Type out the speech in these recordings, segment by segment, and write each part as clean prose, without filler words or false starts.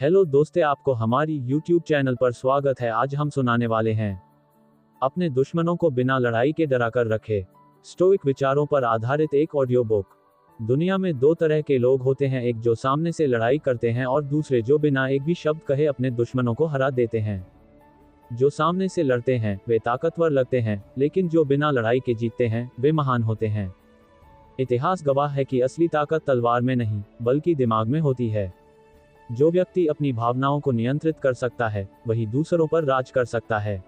Hello दोस्तों, आपको हमारी YouTube चैनल पर स्वागत है। आज हम सुनाने वाले हैं अपने दुश्मनों को बिना लड़ाई के डरा कर रखे, स्टोइक विचारों पर आधारित एक ऑडियो बुक। दुनिया में दो तरह के लोग होते हैं, एक जो सामने से लड़ाई करते हैं और दूसरे जो बिना एक भी शब्द कहे अपने दुश्मनों को हरा देते हैं। जो सामने से लड़ते हैं वे ताकतवर लगते हैं, लेकिन जो बिना लड़ाई के जीतते हैं वे महान होते हैं। इतिहास गवाह है कि असली ताकत तलवार में नहीं बल्कि दिमाग में होती है। जो व्यक्ति अपनी भावनाओं को नियंत्रित कर सकता है वही दूसरों पर राज कर सकता है।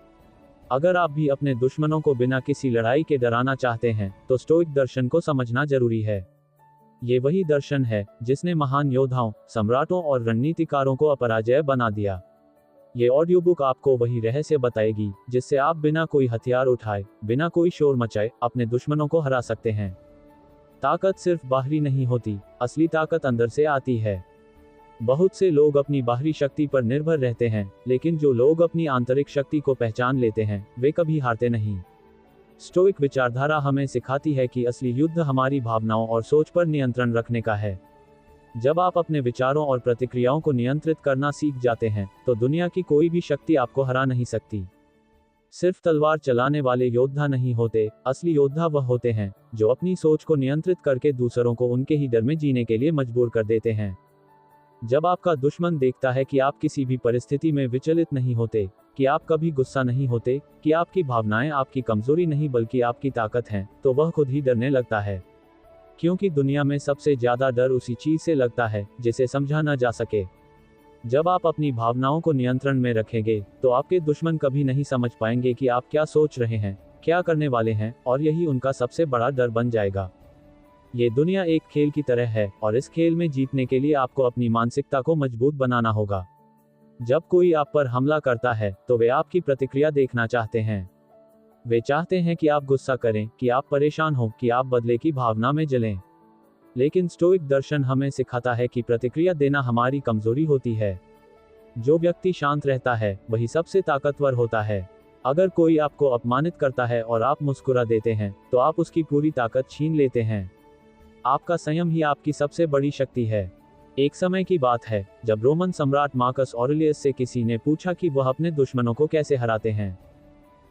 अगर आप भी अपने दुश्मनों को बिना किसी लड़ाई के डराना चाहते हैं तो स्टोइक दर्शन को समझना जरूरी है। ये वही दर्शन है जिसने महान योद्धाओं, सम्राटों और रणनीतिकारों को अपराजय बना दिया। ये ऑडियो बुक आपको वही रहस्य बताएगी जिससे आप बिना कोई हथियार उठाए, बिना कोई शोर मचाए अपने दुश्मनों को हरा सकते हैं। ताकत सिर्फ बाहरी नहीं होती, असली ताकत अंदर से आती है। बहुत से लोग अपनी बाहरी शक्ति पर निर्भर रहते हैं, लेकिन जो लोग अपनी आंतरिक शक्ति को पहचान लेते हैं वे कभी हारते नहीं। स्टोइक विचारधारा हमें सिखाती है कि असली युद्ध हमारी भावनाओं और सोच पर नियंत्रण रखने का है। जब आप अपने विचारों और प्रतिक्रियाओं को नियंत्रित करना सीख जाते हैं तो दुनिया की कोई भी शक्ति आपको हरा नहीं सकती। सिर्फ तलवार चलाने वाले योद्धा नहीं होते, असली योद्धा वह होते हैं जो अपनी सोच को नियंत्रित करके दूसरों को उनके ही डर में जीने के लिए मजबूर कर देते हैं। जब आपका दुश्मन देखता है कि आप किसी भी परिस्थिति में विचलित नहीं होते, कि आप कभी गुस्सा नहीं होते, कि आपकी भावनाएं आपकी कमजोरी नहीं बल्कि आपकी ताकत हैं, तो वह खुद ही डरने लगता है। क्योंकि दुनिया में सबसे ज्यादा डर उसी चीज से लगता है जिसे समझा न जा सके। जब आप अपनी भावनाओं को नियंत्रण में रखेंगे तो आपके दुश्मन कभी नहीं समझ पाएंगे कि आप क्या सोच रहे हैं, क्या करने वाले हैं, और यही उनका सबसे बड़ा डर बन जाएगा। ये दुनिया एक खेल की तरह है और इस खेल में जीतने के लिए आपको अपनी मानसिकता को मजबूत बनाना होगा। जब कोई आप पर हमला करता है तो वे आपकी प्रतिक्रिया देखना चाहते हैं। वे चाहते हैं कि आप गुस्सा करें, कि आप परेशान हो, कि आप बदले की भावना में जलें। लेकिन स्टोइक दर्शन हमें सिखाता है कि प्रतिक्रिया देना हमारी कमजोरी होती है। जो व्यक्ति शांत रहता है वही सबसे ताकतवर होता है। अगर कोई आपको अपमानित करता है और आप मुस्कुरा देते हैं तो आप उसकी पूरी ताकत छीन लेते हैं। आपका संयम ही आपकी सबसे बड़ी शक्ति है। एक समय की बात है जब रोमन सम्राट मार्कस ऑरेलियस से किसी ने पूछा कि वह अपने दुश्मनों को कैसे हराते हैं।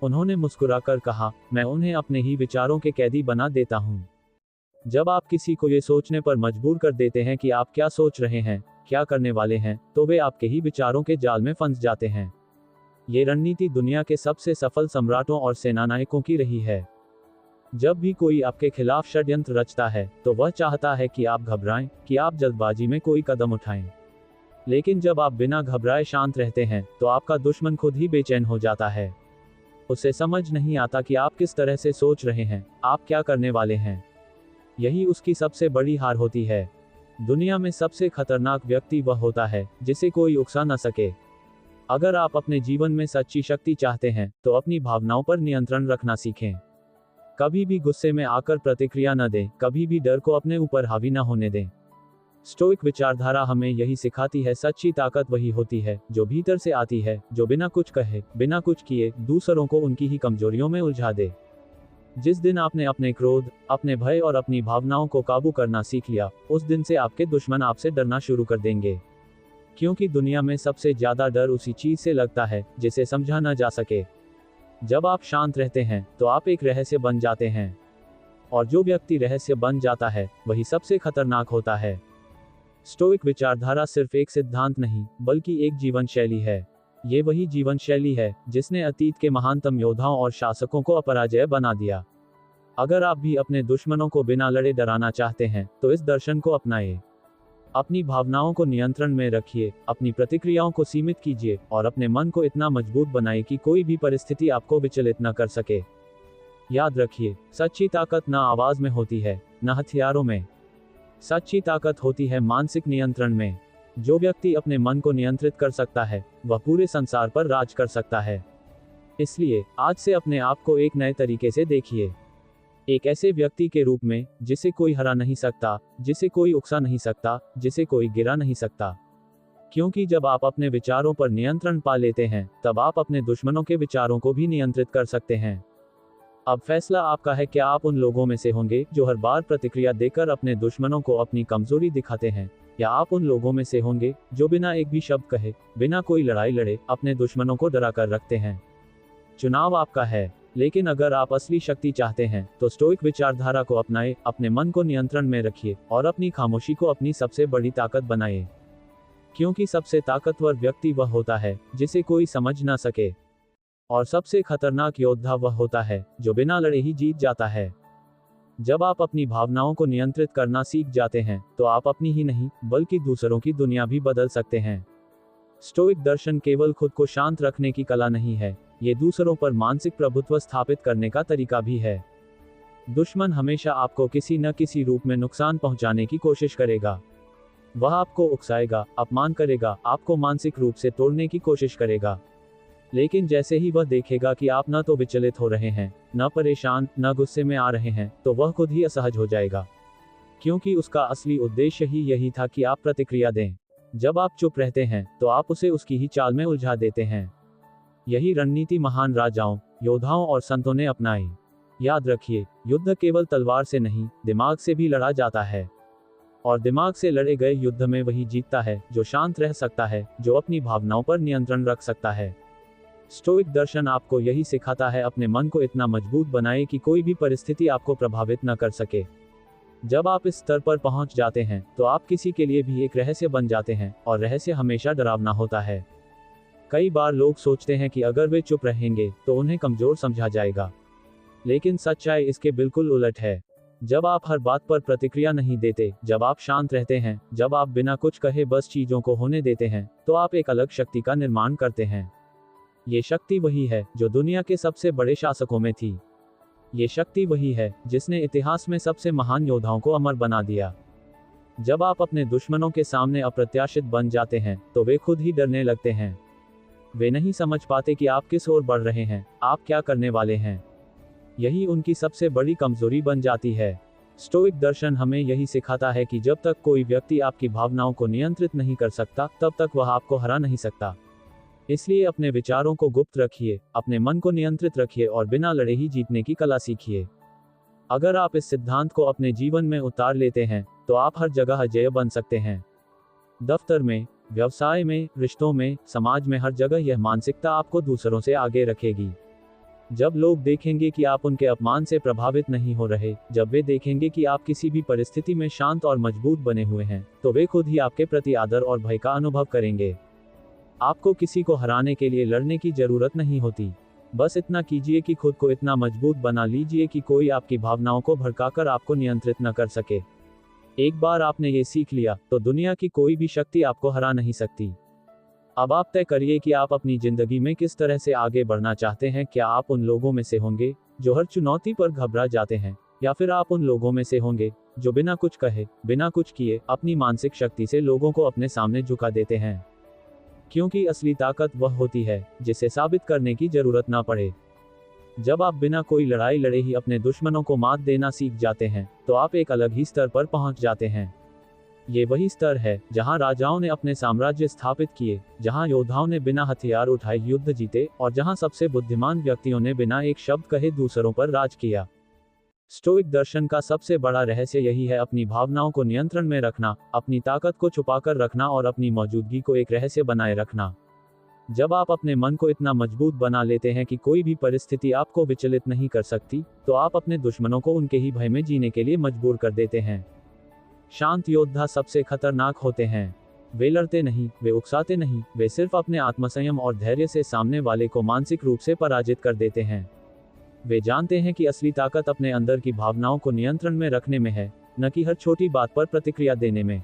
उन्होंने मुस्कुराकर कहा, मैं उन्हें अपने ही विचारों के कैदी बना देता हूं। जब आप किसी को ये सोचने पर मजबूर कर देते हैं कि आप क्या सोच रहे हैं, क्या करने वाले हैं, तो वे आपके ही विचारों के जाल में फंस जाते हैं। ये रणनीति दुनिया के सबसे सफल सम्राटों और सेनानायकों की रही है। जब भी कोई आपके खिलाफ षड्यंत्र रचता है तो वह चाहता है कि आप घबराएं, कि आप जल्दबाजी में कोई कदम उठाएं। लेकिन जब आप बिना घबराए शांत रहते हैं तो आपका दुश्मन खुद ही बेचैन हो जाता है। उसे समझ नहीं आता कि आप किस तरह से सोच रहे हैं, आप क्या करने वाले हैं। यही उसकी सबसे बड़ी हार होती है। दुनिया में सबसे खतरनाक व्यक्ति वह होता है जिसे कोई उकसा न सके। अगर आप अपने जीवन में सच्ची शक्ति चाहते हैं तो अपनी भावनाओं पर नियंत्रण रखना सीखें। कभी भी गुस्से में आकर प्रतिक्रिया न दें, कभी भी डर को अपने ऊपर हावी न होने दें। स्टोइक विचारधारा हमें यही सिखाती है, सच्ची ताकत वही होती है जो भीतर से आती है, जो बिना कुछ कहे, बिना कुछ किए दूसरों को उनकी ही कमजोरियों में उलझा दे। जिस दिन आपने अपने क्रोध, अपने भय और अपनी भावनाओं को काबू करना सीख लिया, उस दिन से आपके दुश्मन आपसे डरना शुरू कर देंगे। क्योंकि दुनिया में सबसे ज्यादा डर उसी चीज से लगता है जिसे समझा न जा सके। जब आप शांत रहते हैं तो आप एक रहस्य बन जाते हैं, और जो व्यक्ति रहस्य बन जाता है वही सबसे खतरनाक होता है। स्टोइक विचारधारा सिर्फ एक सिद्धांत नहीं बल्कि एक जीवन शैली है। ये वही जीवन शैली है जिसने अतीत के महानतम योद्धाओं और शासकों को अपराजय बना दिया। अगर आप भी अपने दुश्मनों को बिना लड़े डराना चाहते हैं तो इस दर्शन को अपनाएं। अपनी भावनाओं को नियंत्रण में रखिए, अपनी प्रतिक्रियाओं को सीमित कीजिए और अपने मन को इतना मजबूत बनाइए कि कोई भी परिस्थिति आपको विचलित न कर सके। याद रखिए, सच्ची ताकत न आवाज में होती है, न हथियारों में। सच्ची ताकत होती है मानसिक नियंत्रण में। जो व्यक्ति अपने मन को नियंत्रित कर सकता है वह पूरे संसार पर राज कर सकता है। इसलिए आज से अपने आप को एक नए तरीके से देखिए, एक ऐसे व्यक्ति के रूप में जिसे कोई हरा नहीं सकता, जिसे कोई उकसा नहीं सकता, जिसे कोई गिरा नहीं सकता। क्योंकि जब आप अपने विचारों पर नियंत्रण पा लेते हैं तब आप अपने दुश्मनों के विचारों को भी नियंत्रित कर सकते हैं। अब फैसला आपका है, क्या आप उन लोगों में से होंगे जो हर बार प्रतिक्रिया देकर अपने दुश्मनों को अपनी कमजोरी दिखाते हैं, या आप उन लोगों में से होंगे जो बिना एक भी शब्द कहे, बिना कोई लड़ाई लड़े, अपने दुश्मनों को डरा कर रखते हैं? चुनाव आपका है, लेकिन अगर आप असली शक्ति चाहते हैं तो स्टोइक विचारधारा को अपनाएं, अपने मन को नियंत्रण में रखिए और अपनी खामोशी को अपनी सबसे बड़ी ताकत बनाएं। क्योंकि सबसे ताकतवर व्यक्ति वह होता है जिसे कोई समझ ना सके, और सबसे खतरनाक योद्धा वह होता है जो बिना लड़े ही जीत जाता है। जब आप अपनी भावनाओं को नियंत्रित करना सीख जाते हैं तो आप अपनी ही नहीं बल्कि दूसरों की दुनिया भी बदल सकते हैं। स्टोइक दर्शन केवल खुद को शांत रखने की कला नहीं है, ये दूसरों पर मानसिक प्रभुत्व स्थापित करने का तरीका भी है। दुश्मन हमेशा आपको किसी न किसी रूप में नुकसान पहुंचाने की कोशिश करेगा। वह आपको उकसाएगा, अपमान करेगा, आपको मानसिक रूप से तोड़ने की कोशिश करेगा। लेकिन जैसे ही वह देखेगा कि आप न तो विचलित हो रहे हैं, न परेशान, न गुस्से में आ रहे हैं, तो वह खुद ही असहज हो जाएगा। क्योंकि उसका असली उद्देश्य ही यही था कि आप प्रतिक्रिया दें। जब आप चुप रहते हैं तो आप उसे उसकी ही चाल में उलझा देते हैं। यही रणनीति महान राजाओं, योद्धाओं और संतों ने अपनाई। याद रखिए, युद्ध केवल तलवार से नहीं, दिमाग से भी लड़ा जाता है। और दिमाग से लड़े गए युद्ध में वही जीतता है जो शांत रह सकता है, जो अपनी भावनाओं पर नियंत्रण रख सकता है। स्टोइक दर्शन आपको यही सिखाता है, अपने मन को इतना मजबूत बनाए कि कोई भी परिस्थिति आपको प्रभावित न कर सके। जब आप इस स्तर पर पहुंच जाते हैं तो आप किसी के लिए भी एक रहस्य बन जाते हैं, और रहस्य हमेशा डरावना होता है। कई बार लोग सोचते हैं कि अगर वे चुप रहेंगे तो उन्हें कमजोर समझा जाएगा, लेकिन सच्चाई इसके बिल्कुल उलट है। जब आप हर बात पर प्रतिक्रिया नहीं देते, जब आप शांत रहते हैं, जब आप बिना कुछ कहे बस चीजों को होने देते हैं, तो आप एक अलग शक्ति का निर्माण करते हैं। ये शक्ति वही है जो दुनिया के सबसे बड़े शासकों में थी। ये शक्ति वही है जिसने इतिहास में सबसे महान योद्धाओं को अमर बना दिया। जब आप अपने दुश्मनों के सामने अप्रत्याशित बन जाते हैं तो वे खुद ही डरने लगते हैं। वे नहीं समझ पाते कि आप किस ओर बढ़ रहे हैं, आप क्या करने वाले हैं। यही उनकी सबसे बड़ी कमजोरी बन जाती है। स्टोइक दर्शन हमें यही सिखाता है कि जब तक कोई व्यक्ति आपकी भावनाओं को नियंत्रित नहीं कर सकता, तब तक वह आपको हरा नहीं सकता। इसलिए अपने विचारों को गुप्त रखिए, अपने मन को नियंत्रित रखिए और बिना लड़े ही जीतने की कला सीखिए। अगर आप इस सिद्धांत को अपने जीवन में उतार लेते हैं तो आप हर जगह अजेय बन सकते हैं। दफ्तर में, व्यवसाय में, रिश्तों में, समाज में, हर जगह यह मानसिकता आपको दूसरों से आगे रखेगी। जब लोग देखेंगे कि आप उनके अपमान से प्रभावित नहीं हो रहे, जब वे देखेंगे कि आप किसी भी परिस्थिति में शांत और मजबूत बने हुए हैं, तो वे खुद ही आपके प्रति आदर और भय का अनुभव करेंगे। आपको किसी को हराने के लिए लड़ने की जरूरत नहीं होती। बस इतना कीजिए कि खुद को इतना मजबूत बना लीजिए कि कोई आपकी भावनाओं को भड़काकर आपको नियंत्रित न कर सके। एक बार आपने ये सीख लिया तो दुनिया की कोई भी शक्ति आपको हरा नहीं सकती। अब आप तय करिए कि आप अपनी जिंदगी में किस तरह से आगे बढ़ना चाहते हैं। क्या आप उन लोगों में से होंगे जो हर चुनौती पर घबरा जाते हैं, या फिर आप उन लोगों में से होंगे जो बिना कुछ कहे, बिना कुछ किए, अपनी मानसिक शक्ति से लोगों को अपने सामने झुका देते हैं? क्योंकि असली ताकत वह होती है जिसे साबित करने की जरूरत ना पड़े। जब आप बिना कोई लड़ाई लड़े ही अपने दुश्मनों को मात देना सीख जाते हैं तो आप एक अलग ही स्तर पर पहुंच जाते हैं। ये वही स्तर है जहां राजाओं ने अपने साम्राज्य स्थापित किए, जहां योद्धाओं ने बिना हथियार उठाए युद्ध जीते, और जहां सबसे बुद्धिमान व्यक्तियों ने बिना एक शब्द कहे दूसरों पर राज किया। स्टोइक दर्शन का सबसे बड़ा रहस्य यही है, अपनी भावनाओं को नियंत्रण में रखना, अपनी ताकत को छुपाकर रखना और अपनी मौजूदगी को एक रहस्य बनाए रखना। जब आप अपने मन को इतना मजबूत बना लेते हैं कि कोई भी परिस्थिति आपको विचलित नहीं कर सकती, तो आप अपने दुश्मनों को उनके ही भय में जीने के लिए मजबूर कर देते हैं। शांत योद्धा सबसे खतरनाक होते हैं। वे लड़ते नहीं, वे उकसाते नहीं, वे सिर्फ अपने आत्मसंयम और धैर्य से सामने वाले को मानसिक रूप से पराजित कर देते हैं। वे जानते हैं कि असली ताकत अपने अंदर की भावनाओं को नियंत्रण में रखने में है, न कि हर छोटी बात पर प्रतिक्रिया देने में।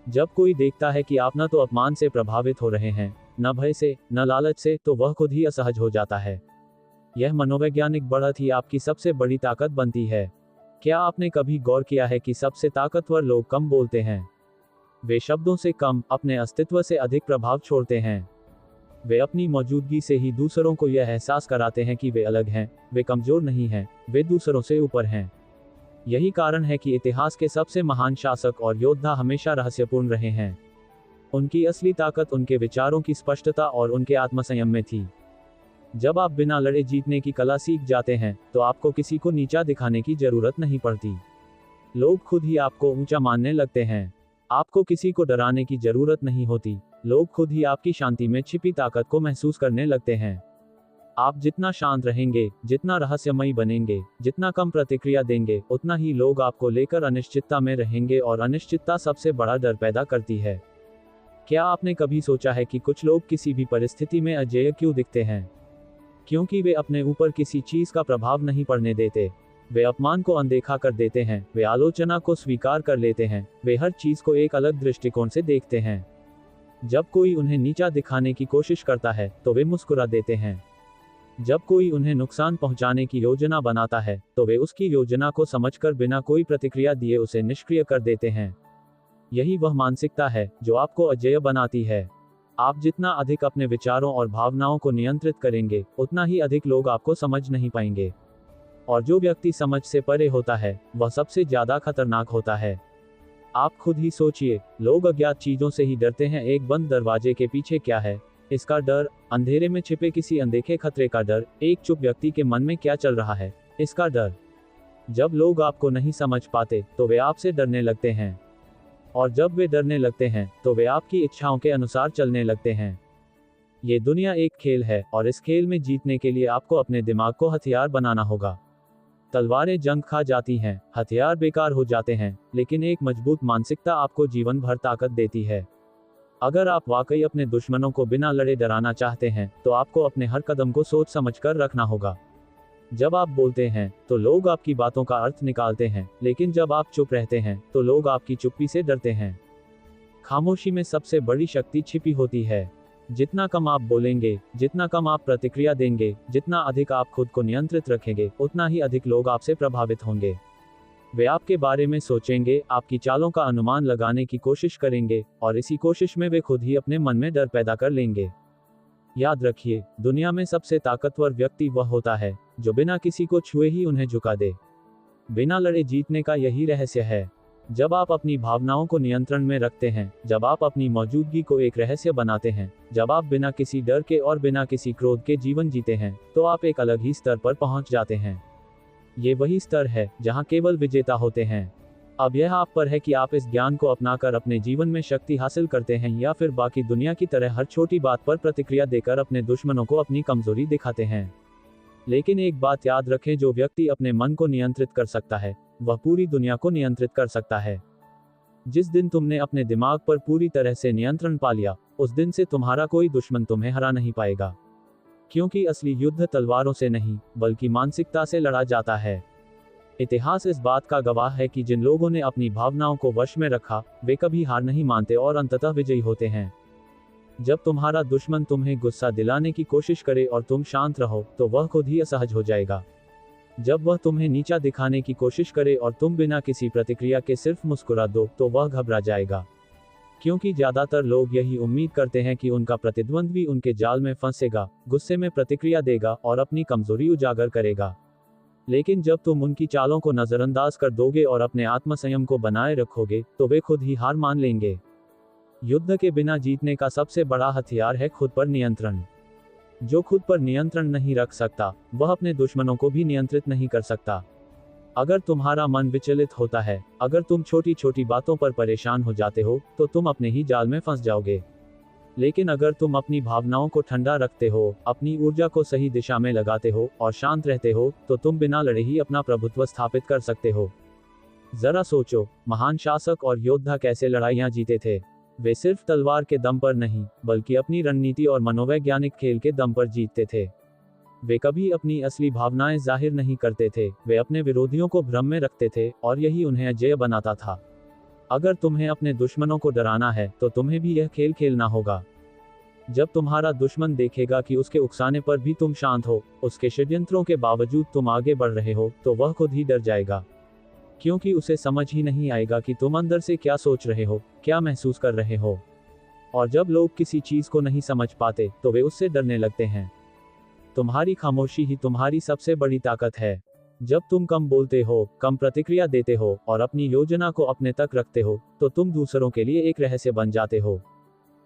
जब कोई देखता है कि आप न तो अपमान से प्रभावित हो रहे हैं, न भय से, न लालच से, तो वह खुद ही असहज हो जाता है। यह मनोवैज्ञानिक बढ़त ही आपकी सबसे बड़ी ताकत बनती है। क्या आपने कभी गौर किया है कि सबसे ताकतवर लोग कम बोलते हैं? वे शब्दों से कम, अपने अस्तित्व से अधिक प्रभाव छोड़ते हैं। वे अपनी मौजूदगी से ही दूसरों को यह एहसास कराते हैं कि वे अलग हैं, वे कमजोर नहीं हैं, वे दूसरों से ऊपर हैं। यही कारण है कि इतिहास के सबसे महान शासक और योद्धा हमेशा रहस्यपूर्ण रहे हैं। उनकी असली ताकत उनके विचारों की स्पष्टता और उनके आत्मसंयम में थी। जब आप बिना लड़े जीतने की कला सीख जाते हैं तो आपको किसी को नीचा दिखाने की जरूरत नहीं पड़ती। लोग खुद ही आपको ऊंचा मानने लगते हैं। आपको किसी को डराने की जरूरत नहीं होती, लोग खुद ही आपकी शांति में छिपी ताकत को महसूस करने लगते हैं। आप जितना शांत रहेंगे, जितना रहस्यमयी बनेंगे, जितना कम प्रतिक्रिया देंगे, उतना ही लोग आपको लेकर अनिश्चितता में रहेंगे, और अनिश्चितता सबसे बड़ा डर पैदा करती है। क्या आपने कभी सोचा है कि कुछ लोग किसी भी परिस्थिति में अजेय क्यों दिखते हैं? क्योंकि वे अपने ऊपर किसी चीज का प्रभाव नहीं पड़ने देते। वे अपमान को अनदेखा कर देते हैं, वे आलोचना को स्वीकार कर लेते हैं, वे हर चीज को एक अलग दृष्टिकोण से देखते हैं। जब कोई उन्हें नीचा दिखाने की कोशिश करता है तो वे मुस्कुरा देते हैं। जब कोई उन्हें नुकसान पहुंचाने की योजना बनाता है तो वे उसकी योजना को समझकर बिना कोई प्रतिक्रिया दिए उसे निष्क्रिय कर देते हैं। यही वह मानसिकता है जो आपको अजेय बनाती है। आप जितना अधिक अपने विचारों और भावनाओं को नियंत्रित करेंगे, उतना ही अधिक लोग आपको समझ नहीं पाएंगे। और जो व्यक्ति समझ से परे होता है, वह सबसे ज्यादा खतरनाक होता है। आप खुद ही सोचिए, लोग अज्ञात चीजों से ही डरते हैं। एक बंद दरवाजे के पीछे क्या है? इसका डर। अंधेरे में छिपे किसी अनदेखे खतरे का डर। एक चुप व्यक्ति के मन में क्या चल रहा है? इसका डर। जब लोग आपको नहीं समझ पाते तो वे आपसे डरने लगते हैं, और जब वे डरने लगते हैं तो वे आपकी इच्छाओं के अनुसार चलने लगते हैं। ये दुनिया एक खेल है, और इस खेल में जीतने के लिए आपको अपने दिमाग को हथियार बनाना होगा। तलवारें जंग खा जाती हैं, हथियार बेकार हो जाते हैं, लेकिन एक मजबूत मानसिकता आपको जीवन भर ताकत देती है। अगर आप वाकई अपने दुश्मनों को बिना लड़े डराना चाहते हैं, तो आपको अपने हर कदम को सोच समझकर रखना होगा। जब आप बोलते हैं तो लोग आपकी बातों का अर्थ निकालते हैं, लेकिन जब आप चुप रहते हैं तो लोग आपकी चुप्पी से डरते हैं। खामोशी में सबसे बड़ी शक्ति छिपी होती है। जितना कम आप बोलेंगे, जितना कम आप प्रतिक्रिया देंगे, जितना अधिक आप खुद को नियंत्रित रखेंगे, उतना ही अधिक लोग आपसे प्रभावित होंगे। वे आपके बारे में सोचेंगे, आपकी चालों का अनुमान लगाने की कोशिश करेंगे, और इसी कोशिश में वे खुद ही अपने मन में डर पैदा कर लेंगे। याद रखिए, दुनिया में सबसे ताकतवर व्यक्ति वह होता है जो बिना किसी को छुए ही उन्हें झुका दे। बिना लड़े जीतने का यही रहस्य है। जब आप अपनी भावनाओं को नियंत्रण में रखते हैं, जब आप अपनी मौजूदगी को एक रहस्य बनाते हैं, जब आप बिना किसी डर के और बिना किसी क्रोध के जीवन जीते हैं, तो आप एक अलग ही स्तर पर पहुंच जाते हैं। ये वही स्तर है जहां केवल विजेता होते हैं। अब यह आप पर है कि आप इस ज्ञान को अपनाकर अपने जीवन में शक्ति हासिल करते हैं, या फिर बाकी दुनिया की तरह हर छोटी बात पर प्रतिक्रिया देकर अपने दुश्मनों को अपनी कमजोरी दिखाते हैं। लेकिन एक बात याद रखें, जो व्यक्ति अपने मन को नियंत्रित कर सकता है, वह पूरी दुनिया को नियंत्रित कर सकता है। जिस दिन तुमने अपने दिमाग पर पूरी तरह से नियंत्रण पा लिया, उस दिन से तुम्हारा कोई दुश्मन तुम्हें हरा नहीं पाएगा। क्योंकि असली युद्ध तलवारों से नहीं, बल्कि मानसिकता से लड़ा जाता है। इतिहास इस बात का गवाह है कि जिन लोगों ने अपनी भावनाओं को वश में रखा, वे कभी हार नहीं मानते और अंततः विजयी होते हैं। जब तुम्हारा दुश्मन तुम्हें गुस्सा दिलाने की कोशिश करे और तुम शांत रहो, तो वह खुद ही असहज हो जाएगा। जब वह तुम्हें नीचा दिखाने की कोशिश करे और तुम बिना किसी प्रतिक्रिया के सिर्फ मुस्कुरा दो, तो वह घबरा जाएगा। क्योंकि ज्यादातर लोग यही उम्मीद करते हैं कि उनका प्रतिद्वंद्वी उनके जाल में फंसेगा, गुस्से में प्रतिक्रिया देगा और अपनी कमजोरी उजागर करेगा। लेकिन जब तुम उनकी चालों को नजरअंदाज कर दोगे और अपने आत्मसंयम को बनाए रखोगे, तो वे खुद ही हार मान लेंगे। युद्ध के बिना जीतने का सबसे बड़ा हथियार है खुद पर नियंत्रण। जो खुद पर नियंत्रण नहीं रख सकता, वह अपने दुश्मनों को भी नियंत्रित नहीं कर सकता। अगर तुम्हारा मन विचलित होता है, अगर तुम छोटी छोटी बातों पर परेशान हो जाते हो, तो तुम अपने ही जाल में फंस जाओगे। लेकिन अगर तुम अपनी भावनाओं को ठंडा रखते हो, अपनी ऊर्जा को सही दिशा में लगाते हो और शांत रहते हो, तो तुम बिना लड़े ही अपना प्रभुत्व स्थापित कर सकते हो। जरा सोचो, महान शासक और योद्धा कैसे लड़ाइयां जीते थे। वे सिर्फ तलवार के दम पर नहीं, बल्कि अपनी रणनीति और मनोवैज्ञानिक खेल के दम पर जीतते थे। वे कभी अपनी असली भावनाएं जाहिर नहीं करते थे, वे अपने विरोधियों को भ्रम में रखते थे, और यही उन्हें अजेय बनाता था। अगर तुम्हें अपने दुश्मनों को डराना है, तो तुम्हें भी यह खेल खेलना होगा। जब तुम्हारा दुश्मन देखेगा कि उसके उकसाने पर भी तुम शांत हो, उसके षड्यंत्रों के बावजूद तुम आगे बढ़ रहे हो, तो वह खुद ही डर जाएगा। क्योंकि उसे समझ ही नहीं आएगा कि तुम अंदर से क्या सोच रहे हो, क्या महसूस कर रहे हो। और जब लोग किसी चीज को नहीं समझ पाते, तो वे उससे डरने लगते हैं। तुम्हारी खामोशी ही तुम्हारी सबसे बड़ी ताकत है। जब तुम कम बोलते हो, कम प्रतिक्रिया देते हो और अपनी योजना को अपने तक रखते हो, तो तुम दूसरों के लिए एक रहस्य बन जाते हो।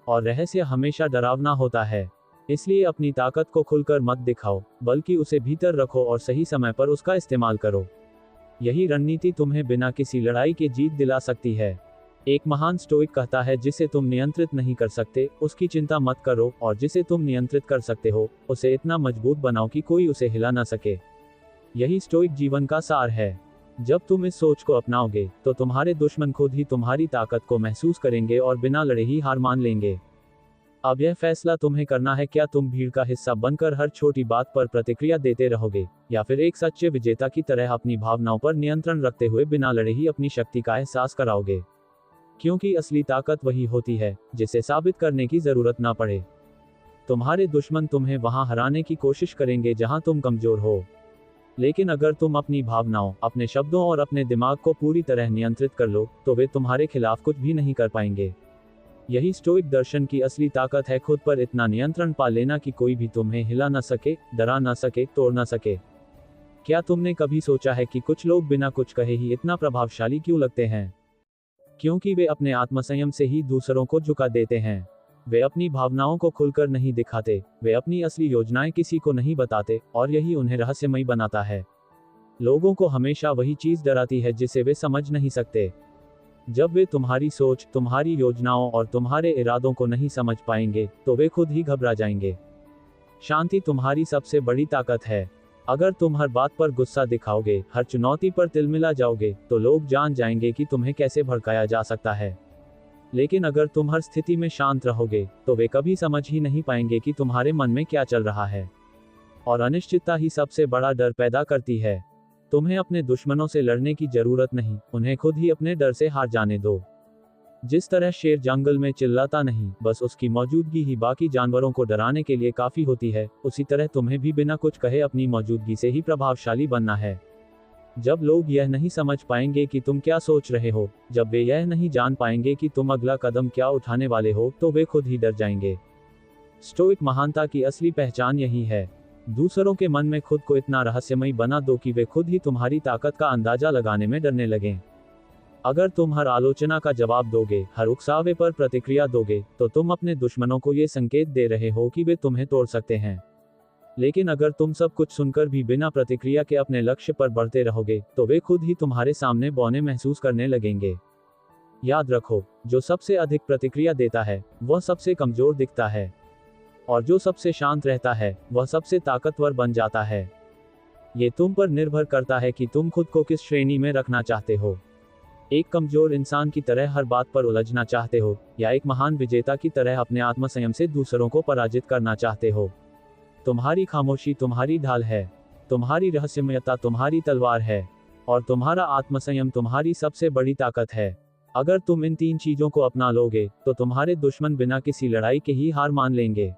और रहस्य हमेशा डरावना होता है। इसलिए अपनी ताकत को खुलकर मत दिखाओ, बल्कि उसे भीतर रखो और सही समय पर उसका इस्तेमाल करो। यही रणनीति तुम्हें बिना किसी लड़ाई के जीत दिला सकती है। एक महान स्टोइक कहता है, जिसे तुम नियंत्रित नहीं कर सकते उसकी चिंता मत करो, और जिसे तुम नियंत्रित कर सकते हो उसे इतना मजबूत बनाओ कि कोई उसे हिला ना सके। यही स्टोइक जीवन का सार है। जब तुम इस सोच को अपनाओगे तो तुम्हारे दुश्मन खुद ही तुम्हारी ताकत को महसूस करेंगे और बिना लड़े ही हार मान लेंगे। अब यह फैसला तुम्हें करना है, क्या तुम भीड़ का हिस्सा बनकर हर छोटी बात पर प्रतिक्रिया देते रहोगे, या फिर एक सच्चे विजेता की तरह अपनी भावनाओं पर नियंत्रण रखते हुए बिना लड़े ही अपनी शक्ति का एहसास कराओगे। क्योंकि असली ताकत वही होती है जिसे साबित करने की जरूरत ना पड़े। तुम्हारे दुश्मन तुम्हें वहां हराने की कोशिश करेंगे जहां तुम कमजोर हो, लेकिन अगर तुम अपनी भावनाओं, अपने शब्दों और अपने दिमाग को पूरी तरह नियंत्रित कर लो तो वे तुम्हारे खिलाफ कुछ भी नहीं कर पाएंगे। यही स्टोइक दर्शन की असली ताकत है, खुद पर इतना नियंत्रण पा लेना कि कोई भी तुम्हें हिला ना सके, डरा ना सके, तोड़ ना सके। क्या तुमने कभी सोचा है कि कुछ लोग बिना कुछ कहे ही इतना प्रभावशाली क्यों लगते हैं? क्योंकि वे अपने आत्मसंयम से ही दूसरों को झुका देते हैं। वे अपनी भावनाओं को खुलकर नहीं दिखाते, वे अपनी असली योजनाएं किसी को नहीं बताते, और यही उन्हें रहस्यमयी बनाता है। लोगों को हमेशा वही चीज डराती है जिसे वे समझ नहीं सकते। जब वे तुम्हारी सोच, तुम्हारी योजनाओं और तुम्हारे इरादों को नहीं समझ पाएंगे तो वे खुद ही घबरा जाएंगे। शांति तुम्हारी सबसे बड़ी ताकत है। अगर तुम हर बात पर गुस्सा दिखाओगे, हर चुनौती पर तिलमिला जाओगे, तो लोग जान जाएंगे कि तुम्हें कैसे भड़काया जा सकता है। लेकिन अगर तुम हर स्थिति में शांत रहोगे तो वे कभी समझ ही नहीं पाएंगे कि तुम्हारे मन में क्या चल रहा है। और अनिश्चितता ही सबसे बड़ा डर पैदा करती है। तुम्हें अपने दुश्मनों से लड़ने की जरूरत नहीं, उन्हें खुद ही अपने डर से हार जाने दो। जिस तरह शेर जंगल में चिल्लाता नहीं, बस उसकी मौजूदगी ही बाकी जानवरों को डराने के लिए काफी होती है, उसी तरह तुम्हें भी बिना कुछ कहे अपनी मौजूदगी से ही प्रभावशाली बनना है। जब लोग यह नहीं समझ पाएंगे कि तुम क्या सोच रहे हो, जब वे यह नहीं जान पाएंगे कि तुम अगला कदम क्या उठाने वाले हो, तो वे खुद ही डर जाएंगे। स्टोइक महानता की असली पहचान यही है। दूसरों के मन में खुद को इतना रहस्यमयी बना दो कि वे खुद ही तुम्हारी ताकत का अंदाजा लगाने में डरने लगें। अगर तुम हर आलोचना का जवाब दोगे, हर उकसावे पर प्रतिक्रिया दोगे, तो तुम अपने दुश्मनों को ये संकेत दे रहे हो कि वे तुम्हें तोड़ सकते हैं। लेकिन अगर तुम सब कुछ सुनकर भी बिना प्रतिक्रिया के अपने लक्ष्य पर बढ़ते रहोगे, तो वे खुद ही तुम्हारे सामने बौने महसूस करने लगेंगे। याद रखो, जो सबसे अधिक प्रतिक्रिया देता है वह सबसे कमजोर दिखता है, और जो सबसे शांत रहता है वह सबसे ताकतवर बन जाता है। ये तुम पर निर्भर करता है कि तुम खुद को किस श्रेणी में रखना चाहते हो। एक कमजोर इंसान की तरह हर बात पर उलझना चाहते हो, या एक महान विजेता की तरह अपने आत्मसंयम से दूसरों को पराजित करना चाहते हो। तुम्हारी खामोशी तुम्हारी ढाल है, तुम्हारी रहस्यमयता तुम्हारी तलवार है, और तुम्हारा आत्मसंयम तुम्हारी सबसे बड़ी ताकत है। अगर तुम इन तीन चीजों को अपना लोगे तो तुम्हारे दुश्मन बिना किसी लड़ाई के ही हार मान लेंगे।